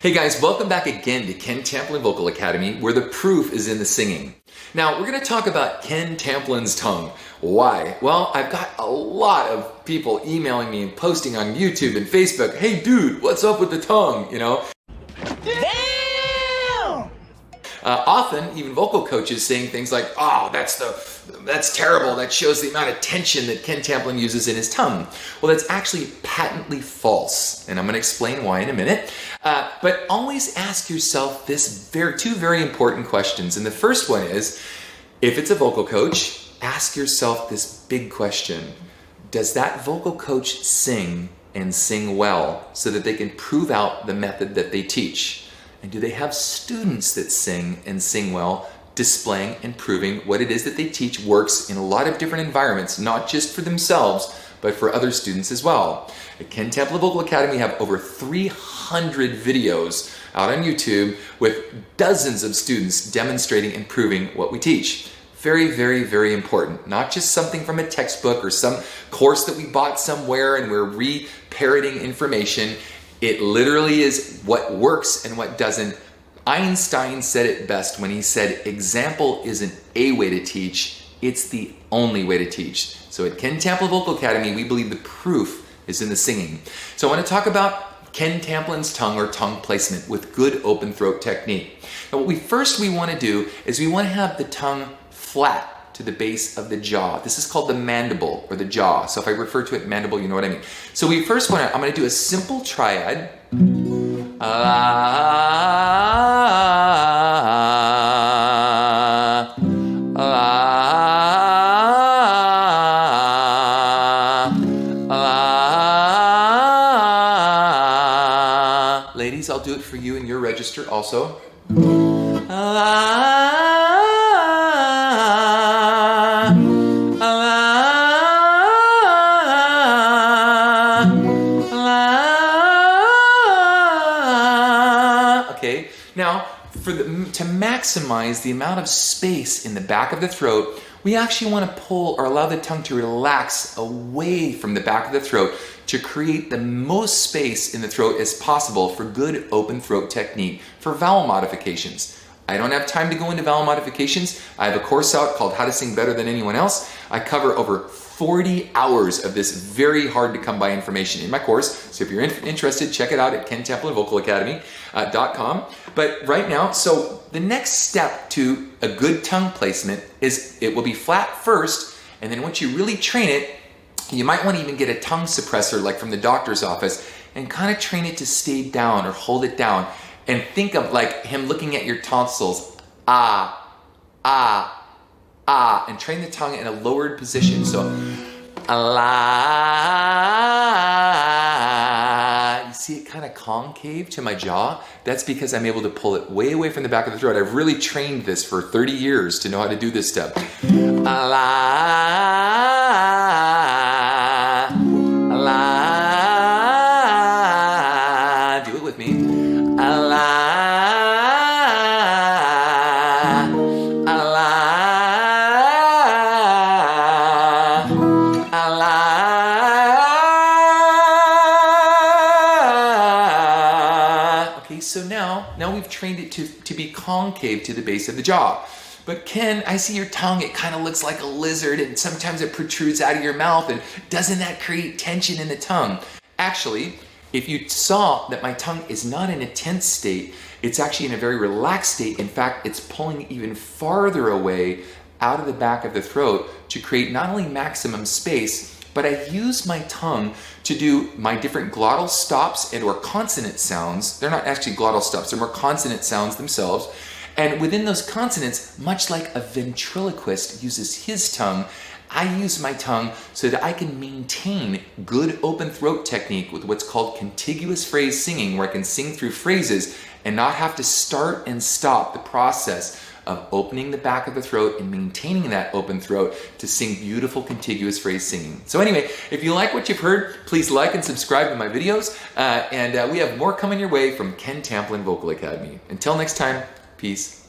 Hey guys, welcome back again to Ken Tamplin Vocal Academy, where the proof is in the singing. Now, we're going to talk about Ken Tamplin's tongue. Why? Well, I've got a lot of people emailing me and posting on YouTube and Facebook, hey dude, what's up with the tongue, Damn! Often, even vocal coaches saying things like, oh, that's terrible, that shows the amount of tension that Ken Tamplin uses in his tongue. Well, that's actually patently false, and I'm going to explain why in a minute. But always ask yourself two very important questions. And the first one is, if it's a vocal coach, ask yourself this big question. Does that vocal coach sing and sing well so that they can prove out the method that they teach? And do they have students that sing and sing well, displaying and proving what it is that they teach works in a lot of different environments, not just for themselves, but for other students as well. At Ken Tamplin Vocal Academy, we have over 300 videos out on YouTube with dozens of students demonstrating and proving what we teach. Very, very, very important. Not just something from a textbook or some course that we bought somewhere and we're re-parroting information. It literally is what works and what doesn't. Einstein said it best when he said, example isn't a way to teach, it's the only way to teach. So at Ken Tamplin Vocal Academy, we believe the proof is in the singing. So I want to talk about Ken Tamplin's tongue or tongue placement with good open throat technique. Now what we want to do is we want to have the tongue flat to the base of the jaw. This is called the mandible or the jaw. So if I refer to it mandible, you know what I mean. So I'm going to do a simple triad. Ladies, I'll do it for you in your register also. Okay, now to maximize the amount of space in the back of the throat, we actually want to pull or allow the tongue to relax away from the back of the throat to create the most space in the throat as possible for good open throat technique for vowel modifications. I don't have time to go into vowel modifications. I have a course out called How to Sing Better Than Anyone Else. I cover over 40 hours of this very hard to come by information in my course. So if you're interested, check it out at kentamplinvocalacademy.com. But right now, so the next step to a good tongue placement is it will be flat first, and then once you really train it, you might want to even get a tongue suppressor like from the doctor's office and kind of train it to stay down or hold it down. And think of like him looking at your tonsils, ah, ah, ah, and train the tongue in a lowered position. So, ah, you see it kind of concave to my jaw? That's because I'm able to pull it way away from the back of the throat. I've really trained this for 30 years to know how to do this step. Do it with me. So now we've trained it to be concave to the base of the jaw. But Ken, I see your tongue, it kind of looks like a lizard and sometimes it protrudes out of your mouth, and doesn't that create tension in the tongue? Actually, if you saw that my tongue is not in a tense state, it's actually in a very relaxed state. In fact, it's pulling even farther away out of the back of the throat to create not only maximum space, but I use my tongue to do my different glottal stops and or consonant sounds. They're not actually glottal stops, they're more consonant sounds themselves. And within those consonants, much like a ventriloquist uses his tongue, I use my tongue so that I can maintain good open throat technique with what's called contiguous phrase singing, where I can sing through phrases and not have to start and stop the process of opening the back of the throat and maintaining that open throat to sing beautiful contiguous phrase singing. So anyway, if you like what you've heard, please like and subscribe to my videos. And we have more coming your way from Ken Tamplin Vocal Academy. Until next time, peace.